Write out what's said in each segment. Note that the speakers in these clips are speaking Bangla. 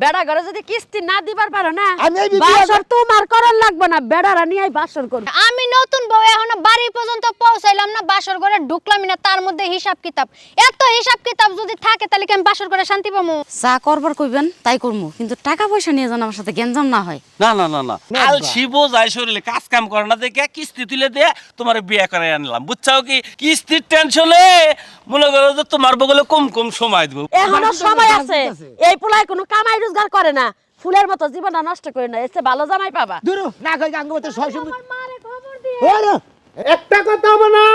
বেড়া ঘরে যদি কিস্তি না দিবার পারো না আমি এই বাসর তোমার করার লাগবে না, বেড়ারা নিয়ে বাসর করবে। আমি নতুন বউ এখনো বাড়ি পর্যন্ত পৌঁছাইলাম না, বাসর ঘরে ঢুকলামই না, তার মধ্যে হিসাব কিতাব। এত হিসাব কিতাব যদি থাকে তাহলে কি আমি বাসর ঘরে শান্তি পাবো? চা করবার কইবেন তাই করমু, কিন্তু টাকা পয়সা নিয়ে যেন আমার সাথে গেঞ্জাম না হয়। না না না না আলসি বোঝাই শরীরে কাজ কাম করে না দেখে কিস্তি তুলে দিয়ে তোমার বিয়ে করে আনলাম, বুঝছাও কি? কিস্তির টেনশনে মনে করো যে তোমার বগলে কম কম সময় দেবো। এখনো সময় আছে, এই পোলায় কোনো কামাই রোজগার করে না, ফুলের মতো জীবনটা নষ্ট করে না, এসে ভালো জামাই পাবা। দূরু না কই গাঙ্গবতে সব সময় মারে খবর দিয়ে ওরে একটা কথা হবে না,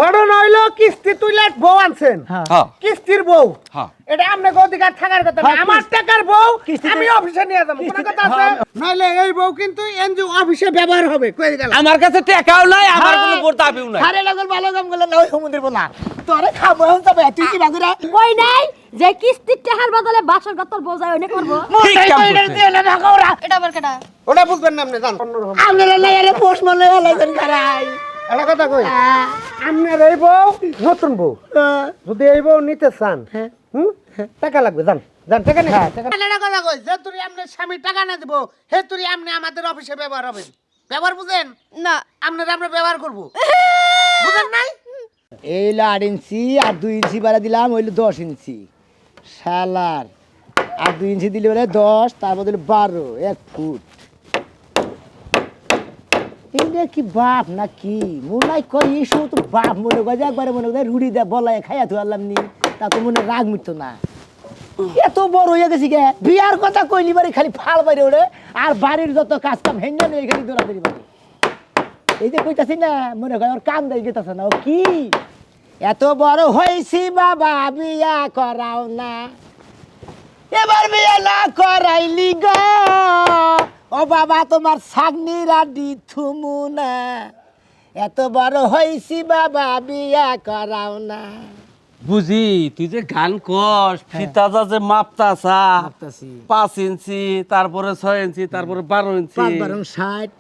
ঘটনা হইলো কিস্তি তুইলে বউ আনছেন, হ্যাঁ কিস্তির বউ, হ্যাঁ। এটা আপনাকে অধিকার থাকার কথা না। আমার টাকার বউ আমি অফিসে নিয়ে যাবো, কোনো কথা আছে? নইলে এই বউ কিন্তু এনজিও অফিসে ব্যবহার হবে, কই গেল? আমার কাছে টাকাও নাই, আমার কোনো বোর দাবিও নাই। আরে লাগল ভালো কাম করলে না ওই সমুদ্রের বলা তোরে খাবো এখন তবে তুই কি বাগুরা কই নাই যে কিস্তির টাকার বদলে বাসর গতর বোঝাই ওনে করবো। ঠিক কাম করছে। এটা আবার কেডা? ওটা বুঝবেন না আপনি, জান অন্যরকম। আপনারা না আরে পোষ মনে হলাইছেন খারাই একটা কথা কই, আপনার এই বউ নতুন বউ, যদি এই বউ নিতে চান টাকা লাগবে, জান জান টাকা নেই। একটা কথা কই, যে তুই আপনার স্বামী টাকা না দিব, হে তুই আপনি আমাদের অফিসে ব্যবহার হবে, ব্যবহার বুঝেন না, আপনারা আমরা ব্যবহার করব, বুঝেন নাই? এই 8 ইঞ্চি আর 2 ইঞ্চি বাড়া দিলাম হইলো 10 ইঞ্চি শালার, আর 2 ইঞ্চি দিলে বলে 10, তার বদলে 12 1 ফুট। এইটা কি বাপ না কি মনে কই এসব তো বাপ মনে করে একবারে মনে করে রুড়ি দেয় বলায় খাইয়া তো আল্লাম নি, তা তো মনে রাগ মিটতো না। এত বড় হয়ে গেছি গে, বিয়ার কথা কইলি বাড়ি খালি ফাল বাইরে ওরে, আর বাড়ির যত কাজ কাম হেঞ্জা নেই খালি দৌড়াদৌড়ি বাড়ি। এই যে কইতাছি না মনে হয় ওর কান দেয় গেতাছে না, ও কি এত বড় হয়েছি বাবা বিয়া করাও না, এবার বিয়া না করাইলি গো ও বাবা তোমার সাগনিরা দি থুমু না, এত বড় হয়েছি বাবা বিয়া করাও না। বুঝি তুই যে গান কস ফিতাজা যে মাপতাছা ভাবতাছি 5 ইঞ্চি, তারপরে 6 ইঞ্চি, তারপরে 12 ইঞ্চি, 5 12 60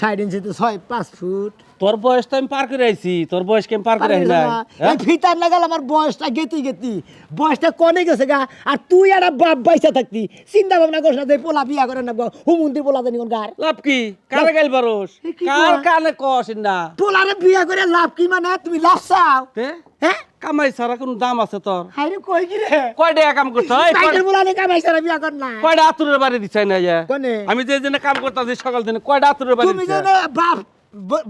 60 ইঞ্চি তো 6 5 ফুট। তোর বয়স তো আমি পার করে আইছি, তোর বয়স কেম পার করে আই নাই? এই ফিতার লাগাল আমার বয়সটা গেতি গেতি বয়সটা কনে গেছে গা, আর তুই একটা বাপ বাইসা থাকতি চিন্তা ভাবনা করছ না যে পোলা বিয়া করে না হুমুন্দি পোলা জানি কোন গার লাভ কি? কারে গাইল বারোস? কার কানে কস না? পোলারে বিয়া করে লাভ কি মানে তুমি লাভ চাও? তে হ্যাঁ কামাই ছাড়া কোনো দাম আছে তোর? হাইরে কই কি রে কয় টাকা কাম করছ? বাইকের পোলারে কামাই সারা বিয়া কর না কয়টা আতুরের বাড়ি দিছাই না যা? কোনে? আমি যে জন্য কাম করতাছি সকাল দিনে কয়টা আতুরের বাড়ি তুমি দিছাই? যে বাপ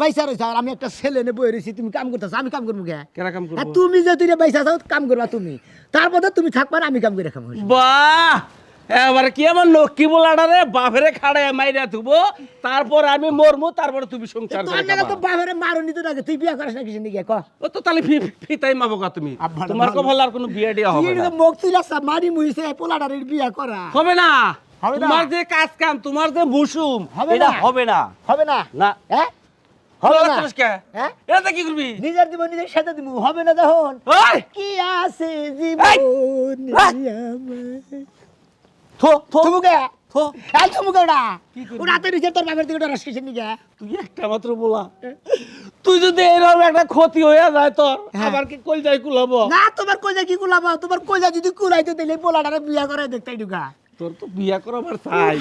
বাইসা রইছ আর আমি একটা ছেলে নে বই রইছি, তুমি কাম করতেছ আমি কাম করবো কে? কেরা কাম করব? আর তুমি যে তুই বাইসা চাও কাম করবা তুমি, তারপরে তুমি থাকবা না আমি কাম করে খাবো। বাহ, এবারে কি আমার লক্ষ্মী বলাটা রে বাপরে খাড়ে মাইরা থুবো, তারপর আমি মরমু, তারপরে তুমি সংসার তোর করে নাকি খাবা। তো বাপরে মারো নিতে লাগে, তুই বিয়া করিস না কিছু নিকে ক ও তো তাহলে ফিতাই মাবো কা তুমি? আব্বারে তোমার ভালো। কপাল আর কোনো বিয়ে টিয়া হবে না। মুখ তুই লাগছা মারি মুইছে পোলাটারের বিয়া করা হবে না। হবে না। তোমার যে কাজ কাম, তোমার যে মুসুম, হবে এটা না। হবে না। হবে না না। হ্যাঁ হবে না তুই কে? হ্যাঁ এটা কি করবি? নিজের দিব নিজের সাথে দিব, হবে না যখন ওই কি আছে জীবন থো থো তুমুকে থো। এই তুমুকে ওটা কি করবি? ওটা তো নিজের তোর বাপের দিকে রাস কিসের নিকে তুই একটা মাত্র বলা, তুই যদি এরকম একটা ক্ষতি হয়ে যায় তোর, হ্যাঁ। আবার কি কই যাই কুলাবো? না তোমার কইজা কি কুলাবা, তোমার কইজা যদি কুলাইতে দিলে পোলাটারে বিয়া করে দেখতে ঢুকা। তোর তো বিয়া করাবার চাই,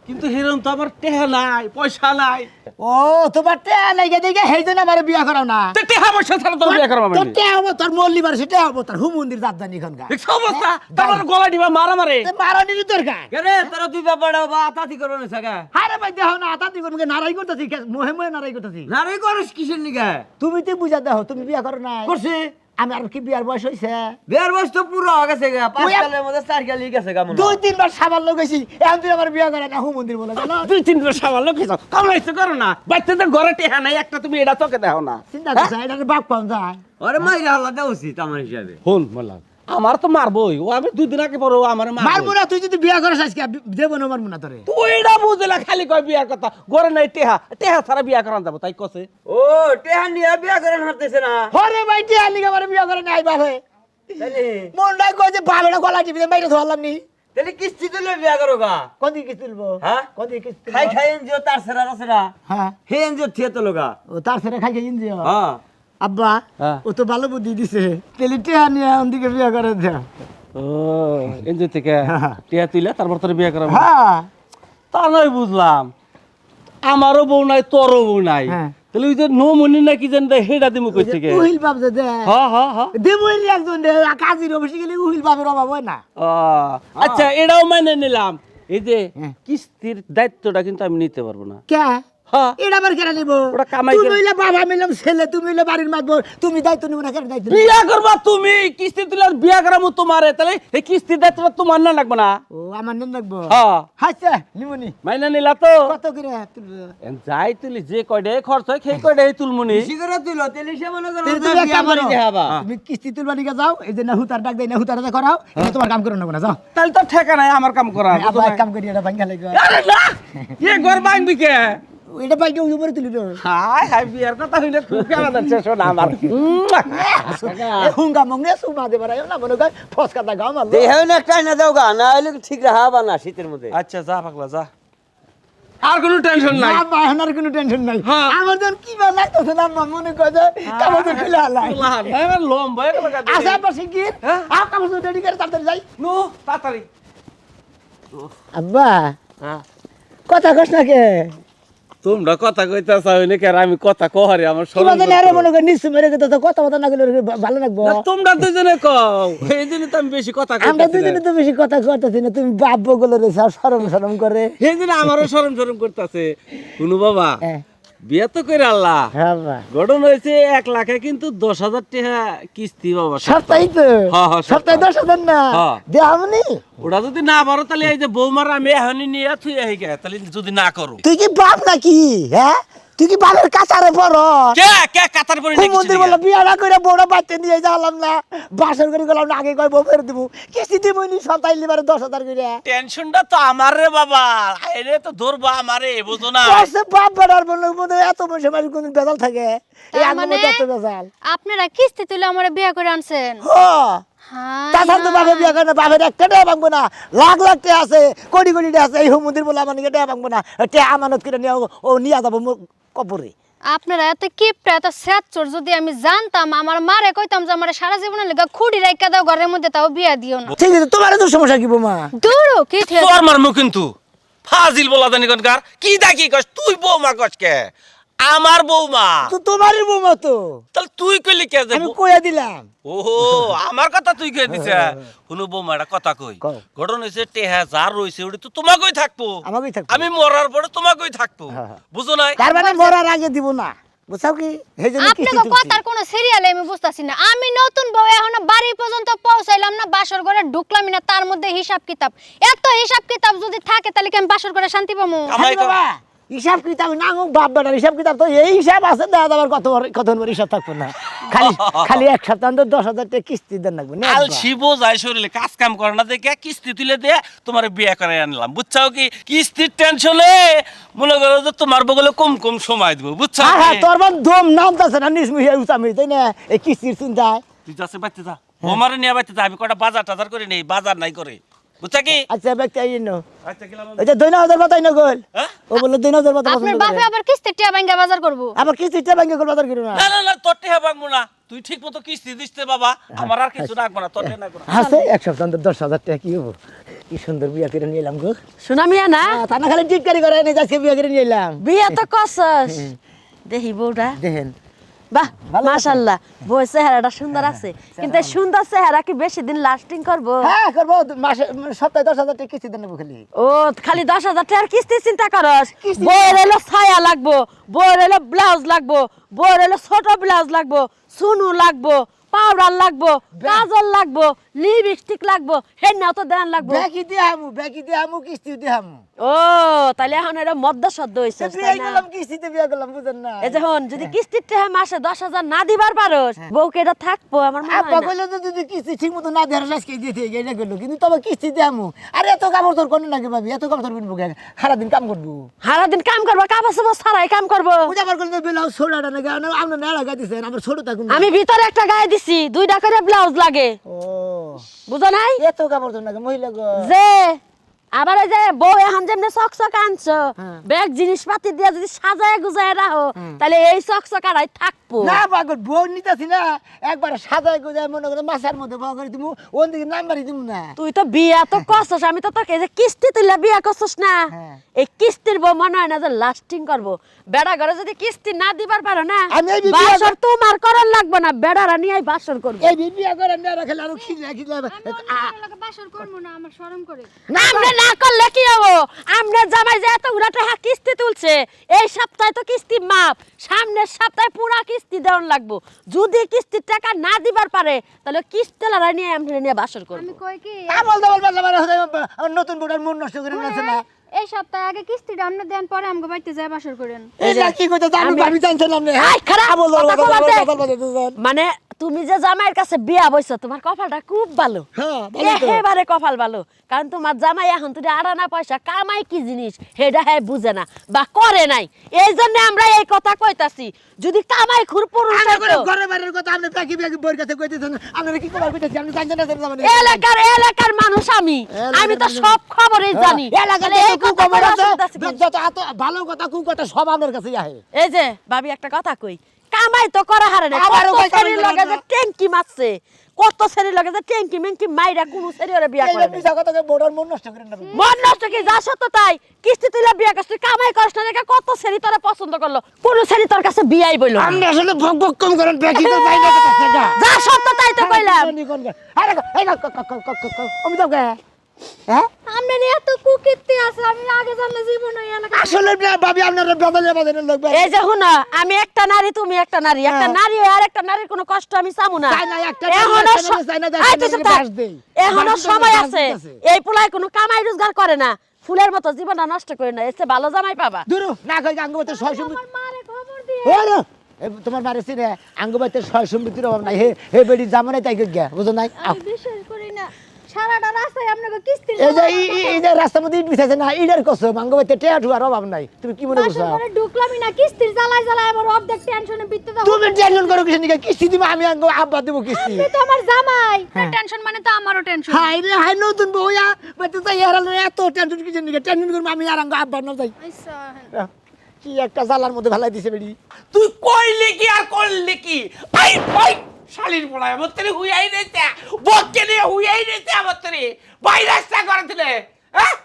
কিন্তু হিরণ তো আমার টেহা নাই, পয়সা নাই। ও তোমার টেয়া লাগে দেখে সেই জন্য আমার বিয়া করাও না। তো টেহা পয়সা ছাড়া তোর বিয়া করাবো তোর আমি। টেয়া হবো, তোর মল্লিবার সেটা হবো, তোর হুমন্দির দাদানি এখানকার দেখছ অবস্থা? তারপর গলা দিবা মারা মারে। মারানির দরকার। কেরে তোরা তুই ব্যাপারটা বা আতাতি করো না সাগা। হারে ভাই দেহ না আতাতি করবে নারাই করতেছি, মোহে মোহে নারাই করতেছি। নারে করিস কিসের নিগা? তুমি তো বুঝা দেখো তুমি বিয়া করো নাই। করছি। আমি আর কি বিয়ার বয়স হইছে? বিয়ার বয়স তো পুরো হয়ে গেছে গা, 5 কালের মধ্যে 4 কালি গেছে গা মনে। 2-3 বার সাবান লাগাইছি, এখন তুই আমার বিয়া করে না হুমন্দির বলে জানো? 2-3 বার সাবান লোক কিছু কামড়াইছে করো না। বাচ্চাদের ঘরে টেহা নাই একটা, তুমি এটা তোকে দেখো না। চিন্তা করছ এটা বাপ পাম যায়। ওরে মাইরা আলাদা উচিত আমার হিসাবে। ফোন মারলাম, আমার তো মারবই ও, আমি 2 দিন আগে পরে ও আমার মারবো না, তুই যদি বিয়া করিস আজকে দেব না মারবো না তোরে। তুই এটা বুঝলা খালি কয় বিয়ার কথা, ঘরে নাই টেহা, টেহা ছাড়া বিয়া করান যাবো তাই কছে। ও টেহা নিয়ে বিয়া করে হাঁটতেছে না হরে ভাই টিয়া নিকে আমার বিয়া করে নাই বাপে। তাহলে মন নাই কই যে বাপের গলা টিপে বাইরে ধরলাম নি। তাহলে কিস্তি তুলে বিয়া করো গা। কোন দিকে কিস্তি তুলবো? হ্যাঁ? কোন দিকে কিস্তি তুলবো? খাই খাই এনজিও তার সেরা রসেরা হ্যাঁ হে এনজিও থিয়ে তো লোগা। ও তার ছেড়ে খাই খাই ইন্দিও। হ্যাঁ আব্বা হ্যাঁ। ও তো ভালো বুদ্ধি দিছে, তেলি টিয়া নিয়ে ওদিকে বিয়া করে দেয়। ও এনজয় থেকে টিয়া তুইলা তারপর তোর বিয়ে করাবো হ্যাঁ তা নয় বুঝলাম আমারও বউ নাই তোরও বউ নাই হ্যাঁ। তাহলে ওই যে নো মনি না কি জানি হেডা দিমু কই থেকে উহিল বাপ যে দে হ্যাঁ দেবইলি একজন দে কাজীর অফিসে গেলে উহিল বাপের অভাব হয় না ও আচ্ছা এটাও মানে নিলাম এই যে কিস্তির দায়িত্বটা কিন্তু আমি নিতে পারবো না কে হ্যাঁ এটা আবার কেন নিব ওটা কামাই তুমি করে- হইলে বাবা মিলাম ছেলে তুমি হইলে বাড়ির মাতবর তুমি দায়িত্ব নিব না কেন দায়িত্ব নিব? বিয়া করবা তুমি কিস্তি তুলে আর বিয়া করামু তোমারে তাহলে এই কিস্তির দায়িত্বটা তোমার না লাগবে না ও আমার নাম রাখবো হ্যাঁ আচ্ছা নিমনি মাইনা নিলা তো কত করে তুলবো? যাই তুলি যে কয়ডে খরচ হয় সেই কয়ডে তুলমুনি বেশি করে তুলো তাহলে সে মনে করো তাহলে যে তুমি এক বিয়া কাম বাড়ি করো। দেখাবা তুমি কিস্তি তুলবা নিকে যাও এই যে নাহুতার ডাক দেয় নাহুতার করাও এটা তোমার কাম করে নেবো না যাও তাহলে তো ঠেকা নাই আমার কাম করা আবার এক কাম করি এটা ভাঙ্গা লাগবে আরে না এ ঘর ভাঙবি কে এটা বাইকে উপরে তুলি দাও হাই হাই বিয়ার কথা হইলে খুব কেমন শেষ হলো আমার হুঙ্গা মঙ্গে সুমা দে বাড়ায় না মনে কর ফসকা দা গাও মারলো দেহেও না একটা না দাও গা না হলে ঠিক রাখাবা না শীতের মধ্যে আচ্ছা যা পাগলা যা আর কোনো টেনশন নাই না বাহানার কোনো টেনশন নাই হ্যাঁ। আমার যখন কি বা লাগতেছে না মা মনে করে যে কামড় খুলে হালাই লম্বা হয়ে গেল আশা পাশে কি আও কামড় রেডি করে তাড়াতাড়ি যাই নো তাড়াতাড়ি আব্বা কথা কস না কে তোমরা কথা কইতা চাও নে কে আমি কথা কহরে আমার কি শরম বাদে আরে মনে করে নিশ্চয় মেরে গেতে তো কথা কথা না গেলে ভালো লাগবো না তোমরা দুজনে কও এই জন্য তো আমি বেশি কথা আমরা কইতাছি দুজনে তো বেশি কথা কইতাছি না তুমি বাপ বগলে রেছে শরম শরম করে এই জন্য আমারও শরম শরম করতেছে শুনো বাবা হ্যাঁ বিয়া তো কইরা আল্লাহ হ্যাঁ বাবা গঠন হয়েছে 1 লাখে কিন্তু 10,000 টাকা কিস্তি বাবা সপ্তাহে তো হ্যাঁ, হ্যাঁ, সপ্তাহে 10,000 না হ্যাঁ। দেখামনি ওটা যদি না পারো তাহলে এই যে বৌমার আমি এখনই নিয়ে থুই আহি গে তাহলে যদি না করো তুই কি বাপ নাকি হ্যাঁ তুই কি বাপের কাছারে পড় কে কাতার পরে নাকি মন্দির বলে বিয়াটা করে বড় বাচ্চা নিয়ে যালাম না বাসর করে গেলাম না আগে কয় বউ ফেরত দিব কিস্তি দিব নি সপ্তাহে লিবারে 10,000 করে টেনশনটা তো আমার রে বাবা এরে তো ধরবা আমারে বুঝো না কইছে বাপ বেড়ার বলে মনে এত বসে মারি কোন বেজাল থাকে এই তার আঙ্গুল মানে? মধ্যে এত বেজাল আপনারা কিস্তি তুলে আমার বিয়ে করে আনছেন ও হ্যাঁ তাছাড়া তো বাপের বিয়া করে না বাপের একটা টাকা ভাঙবো না লাখ লাখ টাকা আছে কোটি কোটি টাকা আছে এই মন্দির বলে আমার টাকা ভাঙবো না টাকা আমানত করে নিয়ে ও নিয়ে যাবো মোর কবরে আপনারা এত কিপটা এত স্যাচর যদি আমি জানতাম আমার মারে কইতাম যে আমার সারা জীবনের লেগা খুঁড়ি রাইকা দাও ঘরের মধ্যে তাও বিয়া দিও না ঠিক আছে তোমার তো সমস্যা কি বোমা দূরও কি ঠিক তোর মারমু কিন্তু ফাজিল বলা জানি কোনকার কি দেখি কস তুই বৌমা কস কে আমার বৌমা তো তোমারই বোমা তো তাহলে তুই কইলি কে যে আমি কইয়া দিলাম ওহো আমার কথা তুই কই দিছ শুনো বৌমা একটা কথা কই কও। ঘটনা হইছে টেহা যার রইছে ওটি তো তোমাকই থাকবো আমাকেই থাকবো। আমি মরার পরে তোমাকই থাকবো বুঝো নাই তার মানে মরার আগে দিব না বুঝছাও কি এই জন্য কিস্তি আপনাকে তুলছি। কথার কোনো সিরিয়ালে আমি বুঝতাছি না আমি নতুন বউ এখনো বাড়ি পর্যন্ত পৌঁছাইলাম না বাসর ঘরে ঢুকলামই না তার মধ্যে হিসাব কিতাব এত হিসাব কিতাব যদি থাকে তাহলে কি আমি বাসর ঘরে শান্তি পাবো কামাই আরে কর। বাবা, হিসাব কিতাব না হোক বাপ বেটার হিসাব কিতাব তো এই হিসাব আছে দেখা যাবার কত হিসাব থাকবো না খালি খালি এক সপ্তাহ অন্তর 10,000 টাকা কিস্তি দেন লাগবে না আল শিবো যায় শরীরে কাজ কাম করে না দেখে কিস্তি তুলে দিয়ে তোমার বিয়ে করে আনলাম বুঝছাও কি কিস্তির টেনশনে মনে করো যে তোমার বগলে কম কম সময় দিব বুঝছাও হ্যাঁ হ্যাঁ কি? তোর বাদ দম নামতাছে না নিসমি উচামি তাই না এই কিস্তির চিন্তায় তুই যাচ্ছে বাইতে যা বৌমারে নিয়ে বাইতে যা আমি কটা বাজার টাজার করে নেই বাজার নাই করে বুঝছা কি আচ্ছা ব্যক্তি আই নো আচ্ছা গেলাম আমি। এই যে 2,000 বাতাই না গোল হ্যাঁ? ও বলে 2,000 বাতা আপনার পছন্দ বাপে করে আবার কিস্তি টিয়া ভাঙ্গা বাজার করবো আবার কিস্তিটা ব্যাংকে গোল বাজার করো না না না না তোর টেহা ভাঙবো না তুই ঠিক মতো কিস্তি দিতে বাবা আমার আর কিছু রাখবো না তোর টেহা রাখবো না আছে এক সপ্তাহ অন্তর 10,000 টাকা কি হবো কি সুন্দর বিয়া করে নিয়ে এলাম গো শোনা মিয়া না তা না খালি টিটকারি করে নেই আজকে বিয়া করে নিয়ে এলাম বিয়ে তো করছস দেখি বউটা দেখেন বাহ মাশাআল্লাহ বউয়ের চেহারাটা সুন্দর আছে কিন্তু এই সুন্দর চেহারা কি বেশি দিন লাস্টিং করবো হ্যাঁ করবো মাসে সপ্তাহে 10,000 টাকা কিস্তি দেন নেবো খালি ও খালি 10,000 টাকার কিস্তি চিন্তা করস বউয়ের হলো ছায়া লাগবো বউয়ের হলো ব্লাউজ লাগবো বউয়ের হলো ছোট ব্লাউজ লাগবো সুনু লাগবো পাউডার লাগবো কাজল লাগবো লিপস্টিক লাগবো হেনাও তো দেন লাগবো ব্যাকি দিয়ে আমু কিস্তি দিয়ে আমু ও তাহলে এখন এটা মদ্দা সদ্য হইছে বিয়া করলাম কিস্তিতে বিয়া করলাম বুঝেন না এই যখন যদি কিস্তির টাকা মাসে 10,000 না দিবার পারোস বউকে এটা থাকবো আমার মনে আপা হয় না। কইলো তো যদি কিস্তি ঠিক মতো না দেওয়ার আজকে দিতে এটা করলো কিন্তু তবে কিস্তি দিয়ে আমু আরে এত কাপড় তোর কোনো নাকি ভাবি এত কাপড় তোর কিনবো সারাদিন কাম করবো সারাদিন কাম করবো কাপড় চোপড় ছাড়াই কাম করবো বুঝা পার করলে বেলাও ছোড়াটা নাকি আমরা নেড়া গাইতেছেন আমার ছোট থাকুন আমি ভিতরে একটা গায়ে দিছি 2টা করে ব্লাউজ লাগে ও বুঝো নাই এত কাপড় তোর নাকি মহিলা গো যে আবার এই যে বউ এখন যেমনি চকচক আনছো ব্যাগ জিনিসপাতি দিয়ে যদি সাজায় গুজায় রাখো তাহলে এই চকচকারাই থাকবো। না পাগল বউ নিতেছি না একবার সাজায় গোজায় মনে করে মাছের মধ্যে বউ করে তুমি ওন দিকে নাম্বারই দিব না। তুই তো বিয়া তো করছস, আমি তো তোকে এই যে কিস্তি তুইলা বিয়া করছস না, এই কিস্তির বউ মনে হয় না যে লাস্টিং করবো। বেড়া ঘরে যদি কিস্তি না দিবার পারো না আমি এই বিয়া বাসর তোমার করার লাগবে না, বেড়ারা নিয়ে বাসর করবে। এই বিয়া করে না রাখলে আরো খিলে বাসর করবো না, আমার শরম করে। আমরা না করলে কি হবো? আমরা জামাই যে এত উড়া টাকা কিস্তি তুলছে, এই সপ্তাহে তো কিস্তি মাপ, সামনের সপ্তাহে পুরা কিস্তি দেওয়ার লাগবো। যদি কিস্তির টাকা না দিবার পারে তাহলে কিস্তিলারা নিয়ে আমরা নিয়ে বাসর করবো। আমি কই কি আমল দাবল বাবা নতুন বউটার মন নষ্ট করে নিয়েছে না। এই সপ্তাহে আগে কিস্তিটা আপনি দেন, পরে আমাকে বাড়িতে যায় বাসর করেন। এই যে কি কইতে আমি ভাবি জানছিলাম না। আই, খারাপ আমল কথা বলতে। দাবল মানে তুমি যে জামাইয়ের কাছে বিয়া বইছো তোমার কপালটা খুব ভালো, হ্যাঁ, ভালো তো। একেবারে কপাল ভালো। কারণ তোমার জামাই এখন তুমি আড়ানা পয়সা কামাই কি জিনিস সেটা হ্যাঁ বুঝে না বা করে নাই, এই জন্য আমরা এই কথা কইতাছি। যদি কামাই খুর পুরুষ হইতো, ঘরে বাইরের কথা আপনি প্যাকি প্যাকি বইয়ের কাছে কইতেছেন আপনারা কি করার কইতেছি আপনি জানেন না জানেন এলাকার মানুষ আমি তো সব খবরই জানি। তাহলে এই কথা বলা শুনতাছি কি? যত এত ভালো কথা কু কথা সব আমার কাছে আহে। এই যে ভাবি একটা কথা কই, কামাই তো করা হারে না, আবারও কত কই কামাই ছেলের করে লগে না। যে ট্যাঙ্কি মারছে, কত ছেলের লগে যে ট্যাঙ্কি মেঙ্কি মাইরা কোন ছেলে ওরে বিয়া এই করে যে নাই। মিছা কথাকে বড়র মন নষ্ট করেন না। মন নষ্ট কি যা সত্য তাই, কিস্তি তুইলা বিয়া করছিস, তুই কামাই করছ না দেখে কত ছেলে তোরে পছন্দ করলো, কোন ছেলে তোর কাছে বিয়াই বইলো না। আপনি আসলে ভক ভক কম করেন প্যাকি তো তাই না কথা যা। যা সত্য তাই তো কইলাম। আরে এই না আমি তো গে হ্যাঁ আপনি নিয়ে এত কুকীর্তি আছে, আমি আগে জানলে জীবন ওই এলাকা। আসলে ভাবি আপনারা বদলে লোক এই যে হুনা, আমি একটা নারী তুমি একটা নারী, একটা নারী হয়ে আর একটা নারীর কোনো কষ্ট আমি চামু না। চাই না, একটা এখনো নারী, একটা নারী চাই না, এই তো একটা নারী থাক। বাস দেই। এখনো বাস দিতে সময় বাস আছে, দিতেছে। এই পোলায় কোনো কামাই রোজগার করে না, ফুলের মতো জীবনটা নষ্ট করে না, এসে ভালো জামাই পাবা। দূর না কই আঙ্গবতে 600 আমার মারে খবর দিয়ে ওরে তোমার বাড়ি রে আঙ্গবতে 600 মিটার অভাব নাই হে বেডি জামানে তাই গিয়া বুঝো নাই আমি বিশ্বাস করি না, সারাটা রাস্তায় আপনাকে কিস্তি এই যে এই যে রাস্তার মধ্যে ইট বিছাইছে না ইডের কসম আঙ্গবতে টেয়া ঠুয়ার অভাব নাই তুমি কি মনে করছো বাসর করে ঢুকলামই না, কিস্তির জ্বালায় জ্বালায় আমার অর্ধেক টেনশনে বিত্তে দাও। তুমি টেনশন করো কিছু নিকে কিস্তি দিবা আমি আঙ্গ আব্বা দেব কিস্তি আপনি তো আমার জামাই, টেনশন মানে তো আমারও টেনশন। হাই রে হাই নতুন বউয়া মতে তো এরালে এত টেনশন কিছু নিকে টেনশন করব আমি আর আঙ্গ আব্বা না যাই আচ্ছা কি একটা জালার মধ্যে ফেলাই দিছে বেডি তুই কইলি কি আর করলি কি? আই ভাই শালির বড়াই আমার তরে হুইয়াই নেতে বককে নিয়ে হুইয়াই নেতে আমার তরে ভাই রাস্তা করে দিলে হ্যাঁ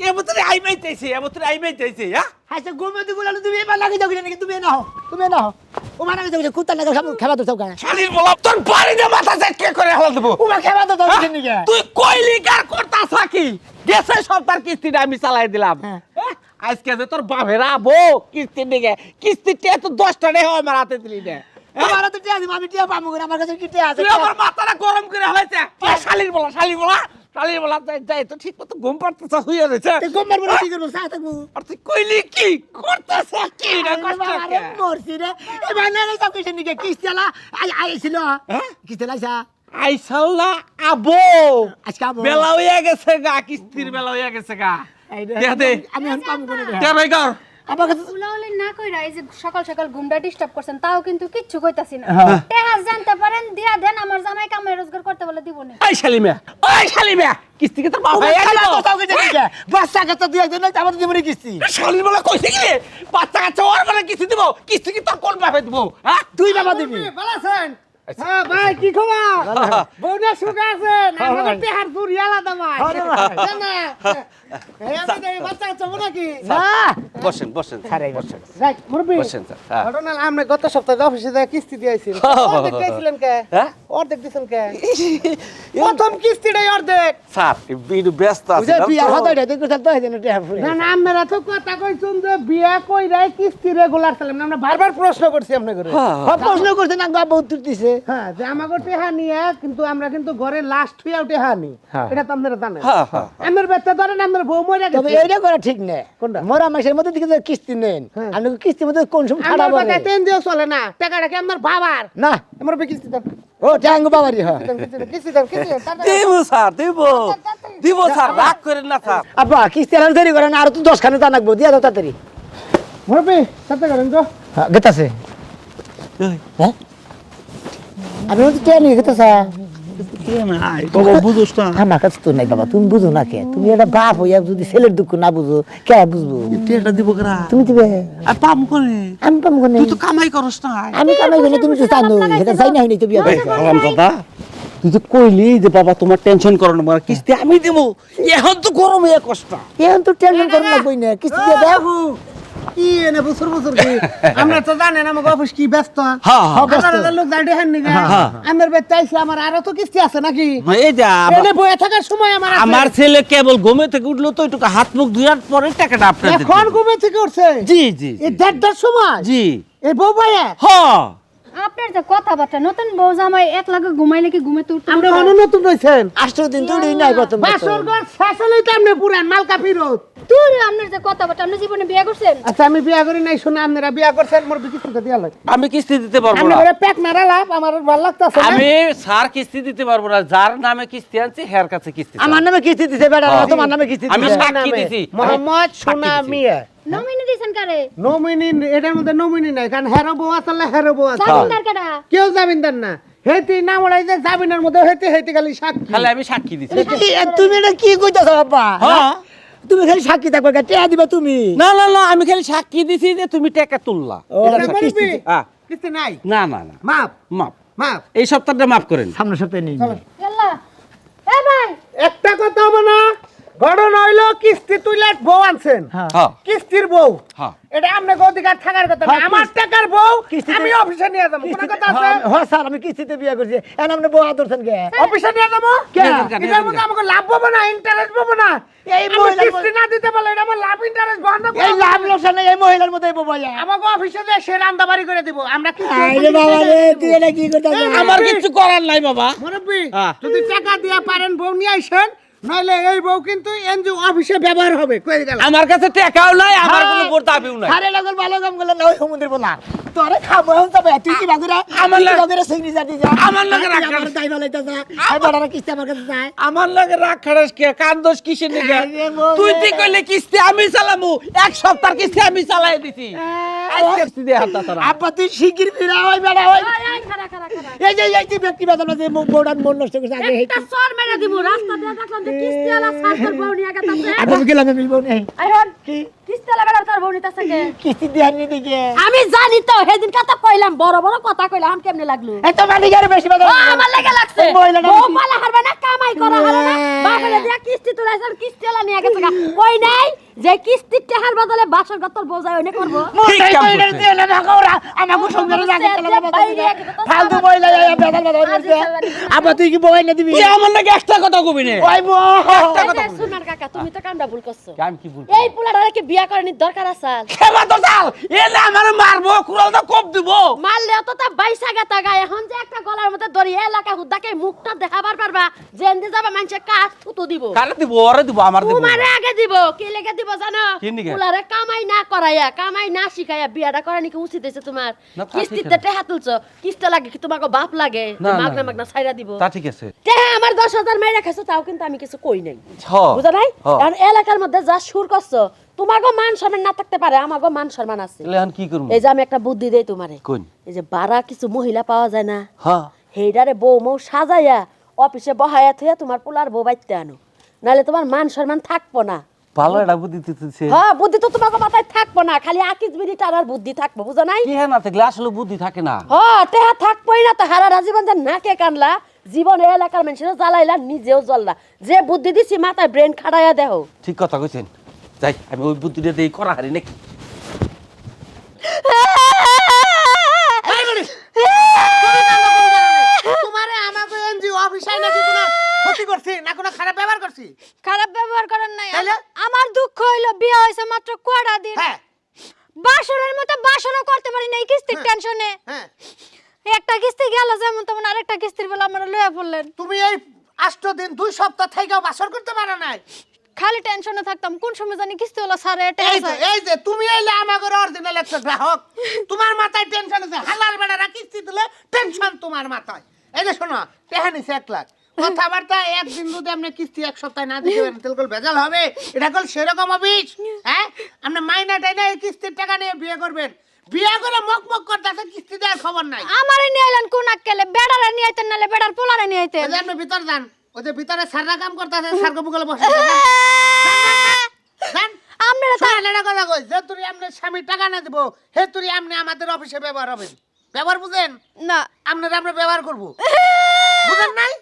এবার তরে আই মাইতেছে এবার তরে আই মাইতেছে হ্যাঁ হাসে গোমতি গুলালো তুমি এবার লাগি যাও কিনে তুমি না হও ও মানে যাও কুত্তা লাগা সব খেলা তো সব গায় শালির বলা তোর বাড়িতে মাথা চেক করে হলা দেবো ও মা খেলা তো দাও কিনে নিকে তুই কইলি কার করতা থাকি গেছে সপ্তাহ কিস্তিটা আমি চালাই দিলাম হ্যাঁ। আজকে যে তোর বাপেরা বউ কিস্তি দিকে কিস্তিটা তো 10টা রে হয় আমার হাতে দিলি না আমার তো টিয়া দিম আমি টিয়া পামু করে আমার কাছে কি টিয়া আছে তুই আমার মাথাটা গরম করে হয়েছে শালির বলা যাই তো ঠিক মতো ঘুম পাড়তেছ হইয়া রয়েছে তে গোমবার বলে কি করব সাথে থাকবো আর তুই কইলি কি করতেছ কি রে আরে মরছি রে এ বানালে সব কিছু নিকে কিস্তালা আইছিল হ্যাঁ? কিস্তালা আইসা আইসাল্লা আবো আজকে আবো বেলা হইয়া গেছে গা কিস্তির বেলা হইয়া গেছে গা দে আমি এখন পামু করে দে ভাই কর আমার কাছে উলাউলি না কইরা এই যে সকাল সকাল ঘুমটা ডিস্টার্ব করছেন, তাও কিন্তু কিচ্ছু কইতাছি না। হ্যাঁ। টেহাস জানতে পারেন দিয়া দেন, আমার জামাই কামাই রোজগার করতে বলে দিব না। ওই শালিমা কিস্তি কি তোর বাপ হইয়া গেল কোথাও কিছু নিকে বাচ্চা কাচ্চা দিয়ে দেন আমার জীবনে কিস্তি শালির বলা কইছে কি রে বাচ্চা কাচ্চা ওর বলে কিস্তি দিব কিস্তি কি তোর কোন বাপে দিব হ্যাঁ তুই বাবা দিবি ভালো আছেন? হ্যাঁ ভাই কি খবর? বউটা সুখে আছেন? আমাদের টেহার দূর আলাদা ভাই। আরে ভাই। জান না? এই আমি তো এই বাচ্চা কাচ্চা বলে কি? না বসেন বসেন ছাড়াই বসেন রাইট, মুরব্বি। বসেন স্যার হ্যাঁ ঘটনা আমরা গত সপ্তাহে অফিসে যায় কিস্তি দিয়েছি। অর্ধেক দিয়েছিলেন কে? হ্যাঁ? অর্ধেক দিয়েছেন কে? প্রথম কিস্তিটাই অর্ধেক। স্যার একটু ব্যস্ত বুঝে আছি বিয়ার হতো এটা তুই কোথাও তো হইছে না টিয়া ফুলে না না আমরা তো কথা কইছুন যে বিয়া কইরাই কিস্তি রেগুলার চালাম না, আমরা বারবার প্রশ্ন করছি আপনাকে। সব প্রশ্ন করছেন আঙ্গ আব্বা উত্তর দিছে হ্যাঁ যে আমাকে টেহা নিয়ে কিন্তু আমরা কিন্তু ঘরে লাস্ট হইয়াও টেহা নি, হ্যাঁ। এটা তো আপনারা জানেন। হ্যাঁ হ্যাঁ আমার বেতে ধরেন আমার বউ মরে তবে গেছে, এইটা করা ঠিক না কোনটা? মরা মাসের মধ্যে দিকে যে কিস্তি নেন হ্যাঁ। আপনি কিস্তির মধ্যে কোন সময় খারাপ আমার হবে বেতে তেন দিয়েও চলে না, টাকাটা কি আমার বাবার, না আমার বে কিস্তি দেন, ও ট্যাঙ্গ বাবারি হয় কিস্তি দেন, কিস্তি দেন, তাড়াতাড়ি। দিব স্যার দিব স্যার রাগ করেন না স্যার আব্বা কিস্তি আর দেরি করেন আর তো 10 খানে জানাকবো দিয়া দাও তাড়াতাড়ি মুরব্বি সাথে করেন তো। গেতাছে হ্যাঁ আমি তো টিয়া নিয়ে গেতাছে বাবা বুঝোস না আমার কাছে তো নাই বাবা, তুমি বুঝো না কে? তুমি একটা বাপ হইয়া যদি ছেলের দুঃখ না বুঝো কে বুঝবো? টেটা দিব করা তুমি দিবে, আর পাম করে আমি পাবো কোনে? তুই তো কামাই করস না আমি কামাই করি, তুমি তো জানো এটা যাই না হইনি তো বিয়া করছো। আরাম দাদা তুই তো কইলি যে বাবা তোমার টেনশন করো না মানে কিস্তি আমি দেবো এখন তো গরম হয়ে কষ্ট এখন তো টেনশন করো না কই না, কিস্তি দিয়ে দাও। কি এনে বছর বছর কি আমরা তো জানেন আমাকে অফিস কি ব্যস্ত হ্যাঁ, হ্যাঁ, আপনারা লোক দাঁড়িয়ে হেন নিগা আমার বেটা আইছে, আমার আরো তো কিস্তি আছে নাকি? এই যা এনে বয়ে থাকার সময় আমার আছে। আমার ছেলে কেবল ঘুমে থেকে উঠলো তো একটু হাত মুখ ধুয়ার পরে টাকাটা আপনার দিতে এখন ঘুমে থেকে উঠছে জি জি এই দেড়টার সময় জি এই বউ ভাইয়া হ্যাঁ আপনার যে কথাবার্তা নতুন বউ জামাই এক লাগে ঘুমাইলে কি ঘুমে তো উঠতে আমরা পারো? অন্য নতুন রয়েছেন 8 দিন তো নাই প্রথম বাসর ঘর শেষ হলেই তো আপনি পুরান মালকা ফিরত। দূর আপনার যে কথাবার্তা আপনি জীবনে বিয়ে করছেন? আচ্ছা আমি বিয়া করি নাই, শোনা আপনারা বিয়া করছেন, মোর কিস্তিটা দিয়া লাগে। আমি কিস্তি দিতে পারবো আপনি না বলে পেট নাড়া লাভ, আমার ভালো লাগতাছে না। আমি স্যার কিস্তি দিতে পারবো না যার নামে কিস্তি আনছি হের কাছে কিস্তি আমার নামে কিস্তি দিছে বেটা, হ্যাঁ। তোমার নামে কিস্তি আমি দিছে। সাক্ষী দিছি মোহাম্মদ সোনা দিছি। মিয়া নমিনি দিছেন কারে? নমিনি, এটার মধ্যে নমিনি নাই, কারণ হেরো বউ আসলে হেরো বউ আছে, জামিনদার কারা? কেউ জামিনদার না। হেতি নাম ওড়াই যে জামিনের মধ্যে হেতি খালি সাক্ষী। খালি আমি সাক্ষী দিছি তুমি এটা কি কইতাছো বাবা? হ্যাঁ তুমি খালি সাক্ষী থাকবে, টেয়া দিবা তুমি। না না না আমি খালি সাক্ষী দিছি যে তুমি টাকা তুললা এটা এটা কিস্তি বলবি? দিছে। হ্যাঁ। কিস্তি নাই, না না না মাপ মাপ মাপ। এই সপ্তাহটা মাফ করেন সামনের সপ্তাহে নিয়ে নিবি। গেল্লা এ ভাই একটা কথা হবে না, ঘটনা হইলো কিস্তি তুইলে বউ আনছেন, হ্যাঁ। হ্যাঁ কিস্তির বউ, হ্যাঁ এটা আপনার অধিকার থাকার কথা না। হ্যাঁ, আমার টাকার বউ কিস্তিতে- আমি অফিসে নিয়ে যাবো, কোনো কথা আছে? হ্যাঁ স্যার, আমি কিস্তিতে বিয়ে করছি, এখন আপনি বউ আদরছেন কে? অফিসে নিয়ে যাবো, কে? এটার মধ্যে আমাকে লাভ পাবো না, ইন্টারেস্ট পাবো না। এই আমি মহিলা- কিস্তি না দিতে পারলে এটা আমার লাভ ইন্টারেস্ট বন্ধ এই করবো। লাভ লোকসান নেই, এই মহিলার মধ্যে বউ ভাইয়া। আমাকে অফিসে যে সে রান্দাবাড়ি করে দিব, আমরা কিস্তি আরে বাবা রে, তুই এটা কি করতেছিস? আমার কিছু করার নাই বাবা মুরব্বি হ্যাঁ। যদি টাকা দিয়ে পারেন বউ নিয়ে আইসেন, নইলে এই বউ কিন্তু এনজিও অফিসে ব্যবহার হবে, কই গেল। আমার কাছে টাকাও নাই আমার কোনো বোর দাবিও নাই আরে লাগল ভালো কাম করলে না, ওই সমুদ্রের বলা তোরে খাবো এখন তবে তুই কি বাগুরা আমার লাগ- বাগুরা সিগনি জাতি যা আমার লাগে রাগ আমার তাই বলাইতা যা আই বড়রা কিস্তি আমার কাছে যায়। আমার লাগে রাগ খারাস কে কান্দোস কিসের নিগে আরে মোরে। তুই তুই কইলে কিস্তি আমি চালামু এক সপ্তাহ কিস্তি আমি চালাই দিছি আজকে কিস্তি দিয়ে হাত তারা আব্বা তুই শিগগির ফিরা ওই বেড়া ওই আয় আয় খারা খারা খারা এই যে এই যে ব্যক্তি বাদলা যে বড়ান মন নষ্ট করছে আগে একটা সর মেরে দিব রাস্তা দিয়ে দেখলাম যে কিস্তি আলা সাইকেল বউ নিয়ে গেছে আমি গেলাম আমি বউ নেই আই হন কি কিস্তি আলা বেলা তার বউ নিতেছে কে? কিস্তি দিয়ে আনি দিকে আমি জানি তো সেদিন কথা কইলাম বড় বড় কথা কইলাম কেমনে লাগলো এত মানি গারে বেশি বাদলা আমার লাগে লাগছে এই মহিলাটা বউ বেশি- পালা হারবে না কামাই করা হারবে না বাপরে দিয়া কিস্তি তুলাইছেন কিস্তি আলা নিয়ে গেছে গা। কই নাই যে কিস্তির টাকার বদলে বাসর গতর বোঝাই ওনে করব ঠিক কাম করছে। আমাকে সঙ্গে রাখে ফালতু মহিলা বেদাল বাদলা আব্বা তুই কি বউ না দিবি তুই আমার লাগে একটা কথা কবি নে ওই বউ সোনার কাকা তুমি তো কান্দা ভুল করছো আমি কি বলবো এই পোলাটারে কি বিয়া করার দরকার আছে খেবা তো চাল এলে আমার মারবো কুড়াল তো কোপ দিব মারলেও তো তা বাইসা গাতা গায় এখন যে একটা গলার মধ্যে দড়ি এলাকা হুদ্দাকে মুখটা দেখাবার পারবা জেন্দি যাবা মানুষে কাঠ থুতু দিব কারে দিব ওরে দিব আমার দিব তোমারে আগে দিব কি লেগে দিব জানো কি নিগে? পোলারে কামাই না করাইয়া কামাই না শিখাইয়া বিয়াটা করা নাকি উচিত হইছে তোমার না, তা ঠিক কিস্তিতে আছে। টেহা তুলছো কিস্তি লাগে কি তোমাকে বাপ লাগে না, না, মাগনা না। মাগনা ছাইরা দিব তা ঠিক আছে টেহা আমার 10,000 মাইরা খাইছো তাও কিন্তু আমি কিছু কই নাই হ বুঝা নাই হ। কারণ এলাকার মধ্যে যা সুর করছো তোমাকে মান সম্মান না থাকতে পারে আমাকে মান সম্মান আছে তাহলে এখন কি করব এই যে আমি একটা বুদ্ধি দেই তোমারে কোন এই যে বাড়া কিছু মহিলা পাওয়া যায় না হ্যাঁ হেইডারে বউ মৌ সাজাইয়া অফিসে বহায়া থইয়া তোমার পোলার বউ বাইতে আনো নাহলে তোমার মান সম্মান থাকবো না ভালো এটা বুদ্ধি দিতেছে হ্যাঁ বুদ্ধি তো তোমাকে মাথায় থাকবো না খালি আকিজ বিড়ি টানার বুদ্ধি থাকবো বুঝো নাই কি হ্যাঁ না থাকলে আসলে বুদ্ধি থাকে না হ্যাঁ টেহা থাকবোই না তো হারা জীবন যে নাকে কানলা জীবন এই এলাকার মানুষের জ্বালাইলা নিজেও জ্বললা যে বুদ্ধি দিছি মাথায় ব্রেন খাড়াইয়া দেহ ঠিক কথা কইছেন যাই আমি ওই বুদ্ধিটা দেই করা হারি নাকি তোমারে আমাকে এনজিও অফিসে নাকি কোনো ক্ষতি করছি না কোনো খারাপ ব্যবহার করছি? খারাপ ব্যবহার করেন নাই তাইলে? আমার দুঃখ হইলো বিয়ে হইছে মাত্র কয়টা দিন হ্যাঁ বাসরের মতো বাসরও করতে পারি না এই কিস্তির টেনশনে হ্যাঁ একটা কিস্তি গেল যেমন তেমন আরেকটা কিস্তির বেলা আমরা লইয়া পড়লেন তুমি এই 8 দিন 2 সপ্তাহ থেকেও বাসর করতে পারো নাই। খালি টেনশনে থাকতাম কোন সময় জানি কিস্তি হলো স্যার এটা এই যে তুমি এলে আমাদের অরিজিনাল একটা গ্রাহক, তোমার মাথায় টেনশন আছে, হালাল বেড়ারা কিস্তি দিলে টেনশন তোমার মাথায়। এই যে শোনো টেহা নিছে 1 লাখ, কথাবার্তা একদিন যদি আপনি কিস্তি 1 সপ্তাহ না দিতে পারেন তাহলে কল ভেজাল হবে। এটা কল সেরকম অফিস, হ্যাঁ? আপনি মাইনা টাইনা এই কিস্তির টাকা নিয়ে বিয়ে করবেন, বিয়া করে মক করতেছে কিস্তি দেওয়ার খবর নাই। আমারে নিয়ে এলেন কোন আক্কেলে বেড়ারে নিয়ে আইতেন নালে বেড়ার পোলারে নিয়ে আইতেন ওই যে আপনি ভিতর যান, ওই যে ভিতরে সাররা কাম করতেছে, সারগো বুগলে বসে যান। আপনারা শোনেন কথা কই, যে তুই আপনার স্বামী টাকা না দিব, হে তুই আপনি আমাদের অফিসে ব্যবহার হবেন। ব্যবহার বুঝেন? না আপনারা আমরা ব্যবহার করবো, বুঝেন নাই?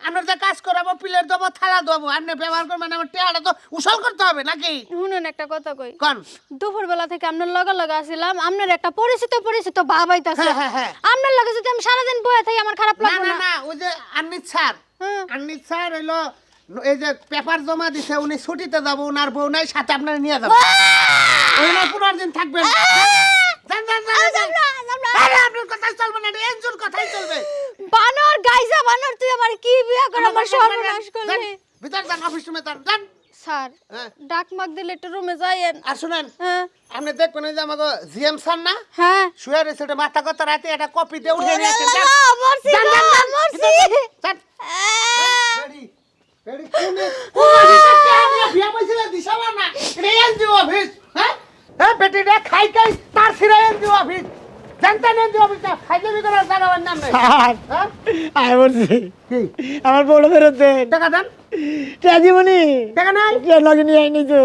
আপনার যে কাজ করাবো, প্লেট দেবো, থালা দেবো, আপনি ব্যবহার করবেন, আমার টেয়াটা তো উসল করতে হবে নাকি? শুনুন একটা কথা কই কোন? দুপুর বেলা থেকে আপনার লগে আসছিলাম, আপনার একটা পরিচিত ভাব আইতাছে। হ্যাঁ, হ্যাঁ, হ্যাঁ। আপনার লগে যদি আমি সারাদিন বয়ে থাকি আমার খারাপ না লাগবে না না? না, ওই যে আন্নিত স্যার, হ্যাঁ। আন্নিত স্যার হইলো এই যে পেপার জমা দিছে, উনি ছুটিতে যাবো, উনার বউ নাই, সাথে আপনারা নিয়ে যাবো। ওই না 15 দিন থাকবেন। যান, যান, যান, যান, যান। আরে আপনার কথাই চলবে না, এটা এনজুর কথাই চলবে। বানর গাইজা বানর তুই আমার কি বিয়া করে আমার সর্বনাশ যান, করলি। ভিতর যান, অফিস রুমে যান, যান। স্যার হ্যাঁ। ডাক মাক দিলে একটু রুমে যাইয়েন। আর শুনেন, হ্যাঁ আপনি দেখবেন ওই যে আমাকে জিএম স্যার না, হ্যাঁ শুয়ে রয়েছে, ওটা মাথা কথা রাতে একটা কপি দিয়ে উঠে নিয়ে আসেন। যান, মরছি যান, যান, যান, মরছি যান। রেডি, রেডি, কোনে অফিসে কে নিয়ে বিয়া বইছিল দিশাবা না, এটা এনজিও অফিস। হ্যাঁ হ্যাঁ, বেটিটা খাই খাই তার সিরা এনজিও অফিস। জানতে নেন যে অফিসটা খাইতে বিকরার জায়গার নাম নেই। স্যার হ্যাঁ আমি বলছি কি আমার বড় ফেরত দেন টাকা দেন, টিয়া দিবনি টাকা নাই। টিয়া লগে নিয়ে আইনি তো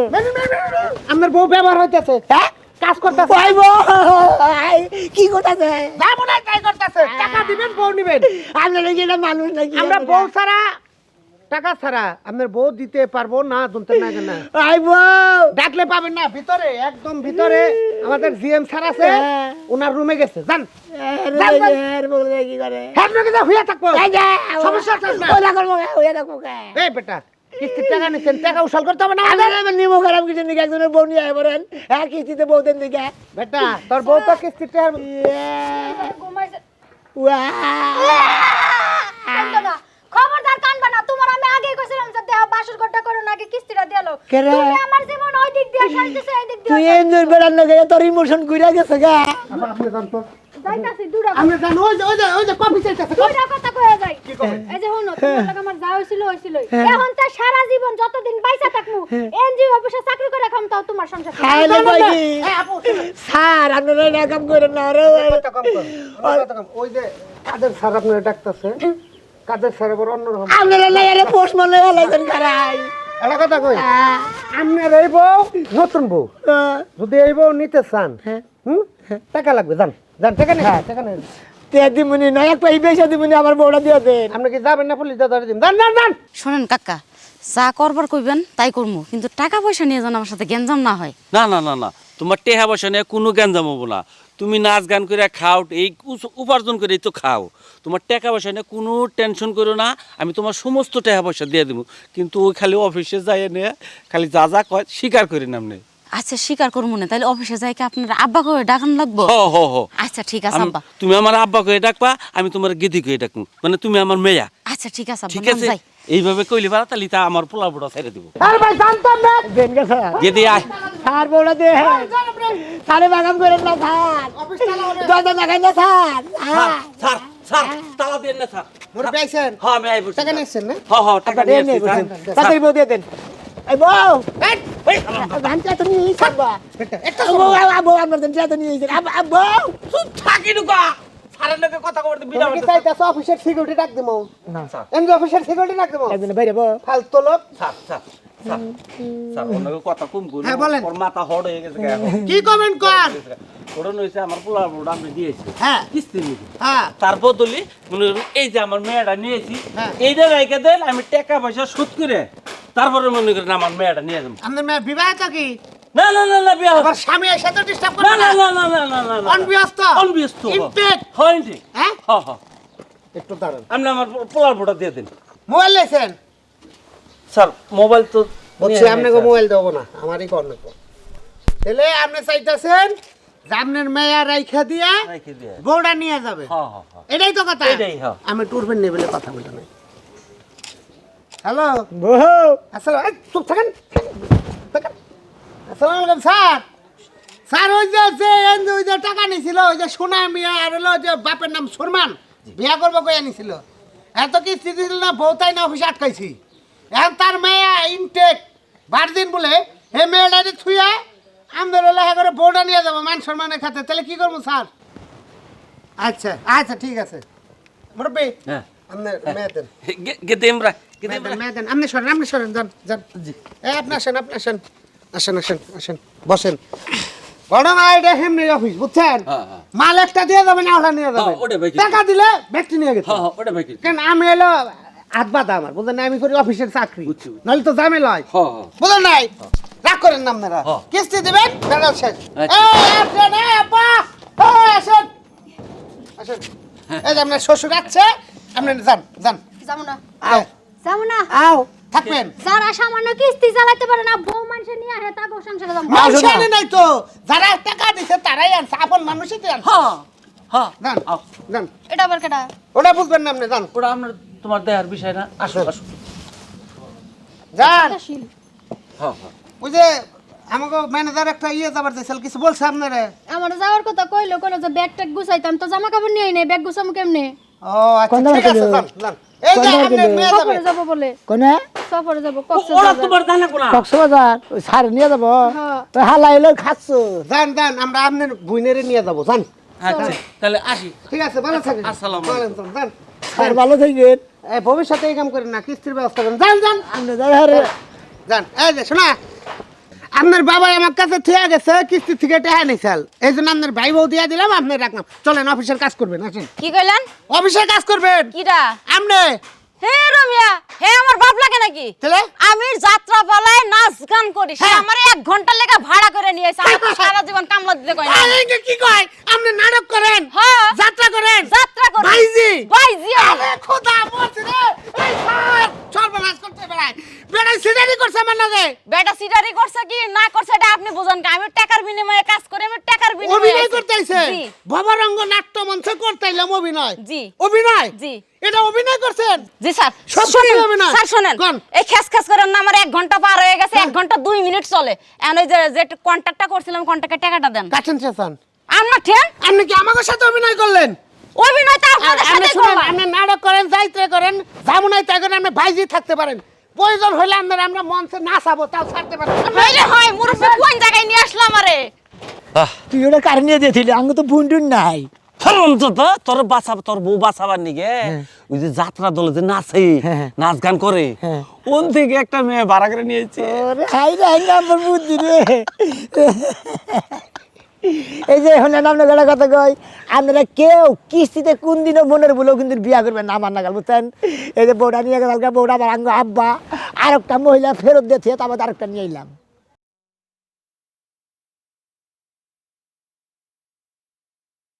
আপনার বউ ব্যবহার হইতেছে, হ্যাঁ কাজ করতেছে, ভাই কি করতেছে যাবো না তাই করতেছে। টাকা দিবেন, বউ নিবেন। আপনারা কি এটা মানুষ নাকি আমরা বউ ছাড়া, টাকা ছাড়া আপনার বউ দিতে পারবো না, শুনতে না কেন ভাই বউ ডাকলে পাবেন না। ভিতরে, একদম ভিতরে আমাদের জিএম স্যার আছে, হ্যাঁ। ওনার রুমে গেছে। যান, কি করে আপনার কাছে হইয়া থাকবো, সমস্যা আছে আপনার? ওরা করবো ওরা রাখবো এই বেটা, কিস্তির টাকা নিচ্ছেন, টাকা উসাল করতে হবে না। আমি নিবো খারাপ কিছু দিকে একজনের বউ নিয়ে আয় বলেন হ্যাঁ কিস্তিতে বউ দেন দিকে বেটা, তোর বউ তো কিস্তির টাকা ঘুমাইছে ওয়া না খবরদার কানবা না। তোমার আমি আগেই কইছিলাম যে দেহ বাসর ঘরটা করো নাকি কিস্তিটা দিয়ালো। কেরে? তুমি আমার জীবন ওই দিক দিয়ে সাইতেছে এই দিক তুই দিয়ে এনজয় বেড়ান না গেলে তোর ইমোশন ঘুরে গেছে গা আপনি জান তো, যাইতাছি দুটা আপনি জান, ওই যে কফি চাইতেছে। দুইটা কথা কয়ে যাই। এই যে শুনো তোমার লাগে আমার যা হইছিল এখন তো সারা জীবন যতদিন বাইসা থাকমু এনজিও অফিসে চাকরি করে খাম তাও তোমার সংসার চলবে। খাইলে কই কি এই আপু, স্যার আপনারা এটা কাম করেন না রে কথা কম কর, কথা কম। ওই যে কাদের স্যার আপনার ডাকতেছে, কাদের স্যার আবার অন্যরকম। আপনারা না এর পোস্ট মনে হলাইছেন খারাই একটা কথা কই, আপনার এই বউ নতুন বউ, যদি এই বউ নিতে চান, টাকা লাগবে, যান যান, টাকা নেই, টাকা নেই। তে দিমুনি না এক পাই পয়সা দিমুনি আমার বউটা দিয়ে দেন আপনি কি যাবেন না পুলিশ ধরে দিন? যান যান যান। শোনেন কাকা যা করবার কইবেন তাই করবো কিন্তু টাকা পয়সা নিয়ে যেন আমার সাথে গ্যাঞ্জাম না হয়। না না না না, তোমার টেহা পয়সা নিয়ে কোনো গ্যাঞ্জাম হবো না। তুমি নাচ গান করে খাও, এই উপার্জন করে তো খাও। তোমার টাকা পয়সা নিয়ে কোনো টেনশন করো না, আমি তোমার সমস্ত টাকা পয়সা দিয়ে দেবো। কিন্তু ওই খালি অফিসে যাই নিয়ে খালি যা যা কয় স্বীকার করি না আপনি। আচ্ছা স্বীকার করবো না, তাহলে অফিসে যাই কি আপনার আব্বা করে ডাকান লাগবো? হ হ হ, আচ্ছা ঠিক আছে আব্বা। তুমি আমার আব্বা কয়ে ডাকবা, আমি তোমার গেদি কয়ে ডাকবো, মানে তুমি আমার মেয়া। আচ্ছা ঠিক আছে আব্বা, ঠিক নাম আছে? যাই। এইভাবে কইলি পারা তাহলে তা আমার পোলা পোড়া ছেড়ে দিব। আরে ভাই জানতাম না। দেন গা স্যার গেদি আয়। স্যার বউটা দে সারে বাগান করেন না স্যার অফিস চালা হবে। দাদা লাগাই না স্যার স্যার স্যার তালা দেন না স্যার। মোরে পাইছেন? হ্যাঁ আমি আইবো। টাকা নিয়েছেন না? হ্যাঁ হ্যাঁ টাকা নিয়ে আসছি, স্যার। তাড়াতাড়ি বউ দিয়ে দেন এই বউ এই, এই, ধানটা তো নিয়ে থাকবা একটা বউ বউ আমার ধানটা তো নিয়ে বউ চুপ থাকি নুকা। স্যারের লগে কথা কইতে বিনা তুমি কি চাইতেছো অফিসের সিকিউরিটি ডাক দিমু? না স্যার এমনি অফিসের সিকিউরিটি ডাক দিমু? একদিন বাইরে বউ ফালতু লোক। স্যার স্যার স্যার স্যার ওনাকে কথা কম কইলো। হ্যাঁ, বলেন। ওর মাথা হড় হয়ে গেছে গা এখন। কি কমেন্ট কর? ওটা নইছে আমার পোলা পোড়া আমি দিয়েছি। হ্যাঁ কিস্তি নিবি। হ্যাঁ তার বদলি মনে করুন এই যে আমার মেয়েটা নিয়েছি, হ্যাঁ। এইটা রেখে দেন, আমি টাকা পয়সা শোধ করে তারপরে মনে করেন আমার মেয়েটা নিয়ে যাবো। আপনার মেয়ে বিবাহিত কি? না না না না বিয়া হবে। আবার স্বামী এসে তো ডিস্টার্ব না করবে না না? না না না না না অনবিয়স্ত? অনবিয়স্ত ইমপেক্ট? হয় ঠিক। হ্যাঁ হ্যাঁ হ্যাঁ, একটু দাঁড়ান। আপনি আমার পোলার ফোটা দিয়ে দিন। মোবাইল লেছেন? স্যার মোবাইল তো বলছি আপনাকে মোবাইল দেবো না, আমারই কর নেবো। তাহলে আপনি চাইতেছেন যে আপনার মেয়ে রাইখা দিয়া রেখে দিয়ে। বউটা নিয়ে যাবে, হ্যাঁ হ্যাঁ হ্যাঁ। এটাই তো কথা। এটাই, হ্যাঁ। আমি টুরবেন নেই বলে কথা বলতে নাই। হ্যালো বউ আসসালাম, এই, চুপ থাকেন থাকেন। আসসালামু আলাইকুম স্যার। স্যার ওই যে টাকা নিছিল, ওই যে সোনা মিয়া আর হলো ওই যে বাপের নাম সুরমান, বিয়া করবো কইয়া নিছিল। এত কি স্থিতি ছিল না, বউ তাই না অফিসে আটকাইছি। এখন তার মেয়ে ইনটেক ভার্জিন বলে হে মেয়েটা থুয়া আমাদের লেখা করে বউটা নিয়ে যাবো মান সম্মানের খাতে, তাহলে কি করবো স্যার? আচ্ছা আচ্ছা ঠিক আছে মুরব্বী, হ্যাঁ। আপনার মেয়েদের গেতে আমরা গেতে আমরা মেয়েদের আপনি সরেন যান যান। এই আপনি আসেন আসেন বসেন। ঘটনা এটা হেমনি অফিস বুঝছেন, হ্যাঁ, হ্যাঁ। মাল একটা দিয়ে যাবেন ওটা নিয়ে যাবেন, ওটা ভাই কি? টাকা দিলে ব্যক্তি নিয়ে গেছে। হ্যাঁ হ্যাঁ ওটা ভাই কি? কেন আমি এলো হাত বাঁধা আমার বুঝলেন না, আমি করি অফিসের চাকরি, বুঝছি। নাহলে তো ঝামেলা হয় হ্যাঁ হ্যাঁ বুঝলেন নাই। রাগ করেন না আপনারা, হ্যাঁ। কিস্তি দিবেন বেড়াল শেষ। আচ্ছা। এই আসেন, এই আব্বা, এই আসেন আসেন। এই যে আপনার শ্বশুর আছে, আপনি যান যান। যাবো না আও যাবো না আও থাকবেন। যারা সামান্য কিস্তি চালাতে পারে না বউ মানুষে নিয়ে আহে তাকে সংসারে যাবো মানুষ আনে নাই তো, যারা টাকা দিছে তারাই আনছে, আপন মানুষই তো আনছে। হ্যাঁ হ্যাঁ যান আও। যান, এটা আবার কেটা ওটা বুঝবেন না আপনি, যান ওটা আপনার তোমার দেয়ার বিষয় না। আসো যান। হ্যাঁ হ্যাঁ ওই যে আমাকে ম্যানেজার একটা যাবার চাইছিল, কিছু বলছে আপনারে? আমার যাওয়ার কথা কইলো যে ব্যাগ ট্যাগ গুছাইতাম, তো জামা কাপড় নিয়ে নেই, ব্যাগ গুছামু কেমনে? ও আচ্ছা কোন ঠিক আছে, জায়গায় যান যান। এই যে কোন আপনি জায়গায় মেয়ে যাবে। সফরে যাবো বলে, কোনে সফরে যাবো ওরা কক্সবাজার। তোমার জানা কোনা। কক্সবাজার ওই সারে নিয়ে যাবো হ্যাঁ। তো হালা এলো খাচ্ছ যান যান, আমরা আপনার বুইনেরে নিয়ে যাবো, যান। আচ্ছা তাহলে আসি। ঠিক আছে, ভালো থাকেন। আসসালামু ওয়ালাইকুম আসসালাম, যান। আর ভালো থাকবেন এই ভবিষ্যতে এই কাম করেন না, কিস্তির ব্যবস্থা করেন, যান যান আপনি যাই যান। এই যে শোনা, আপনার বাবা আমার কাছে ঠিক গেছে, কিস্তি থেকে টাকা নিয়েছিল, এই জন্য আপনার ভাই বউ দিয়ে দিলাম, আপনি রাখলাম। চলেন অফিসের কাজ করবেন, আসেন কি কইলেন? অফিসের কাজ করবেন। কিরা? আপনি হে রমিয়া, হে আমার বাপ লাগে নাকি? তাহলে আমি যাত্রা পালায় নাচ গান করি, সে হ্যাঁ। আমার 1 ঘন্টা লেগে ভাড়া করে নিয়েছে, আমি তো সারা জীবন কামলা দিতে কই না। আরে কি কয়, আপনি নাটক করেন, হ্যাঁ। যাত্রা করেন, যাত্রা করি ভাইজি ভাইজি আমি। আরে খোদা মরছে রে, এই স্যার সর্বনাশ করতে বেড়ায়, বেড়ায় সিটারি করছে আমার লগে। বেটা সিটারি করছে কি না করছে এটা আপনি বুঝেন কি? আমি টাকার বিনিময়ে কাজ করি, আমি টাকার বিনিময়ে অভিনয় আইছি। করতে আইছে, জি ভবরঙ্গ নাট্য মঞ্চে করতে আইলাম অভিনয়। জি। অভিনয়? জি। এটা অভিনয় করছেন? জি স্যার। সত্যি শুনেন, হবে না? স্যার শুনেন, কোন? এই খেস করেন না, আমার 1 ঘন্টা পার হয়ে গেছে, 1 ঘন্টা 2 মিনিট চলে। এখন এই যে কন্ট্রাক্টটা করছিলাম, কন্ট্রাক্টের টাকাটা দেন। কাছেন চেতন, আমার ঠেন আপনি কি আমাদের সাথে অভিনয় করলেন? অভিনয় তো আপনাদের আপনি সাথে শুনেন, করলাম। আপনি নাটক করেন, যাইতে করেন, জামুনাই তাই করেন, আপনি ভাইজি থাকতে পারেন, প্রয়োজন হলে আমরা মঞ্চে নাচাবো, তাও ছাড়তে পারেন। হইলে হয়, মুরব্বি কোন জায়গায় নিয়ে আসলাম আরে? তুই ওটা কার নিয়ে দিয়েছিলি আমি তো বুন্ডুন নাই অন্তত তোর তোর বউ বাঁচাবার নিগে ওই যে যাত্রা দলে যে নাচে, হ্যাঁ। নাচ গান করে, হ্যাঁ। ওন থেকে একটা মেয়ে ভাড়া করে নিয়েছে। ওরে হাই রে হাই নাম্বার বুদ্ধি রে এই যে এখন আপনার একটা কথা কই, আপনারা কেউ কিস্তিতে কোন দিনও মনের বলেও কিন্তু বিয়া করবেন না আমার নাগাল, বুঝছেন? এই যে বউটা নিয়ে গেল, বউটা আমার আব্বা আর একটা মহিলা ফেরত দিয়েছে, তারপর আরেকটা নিয়ে এলাম।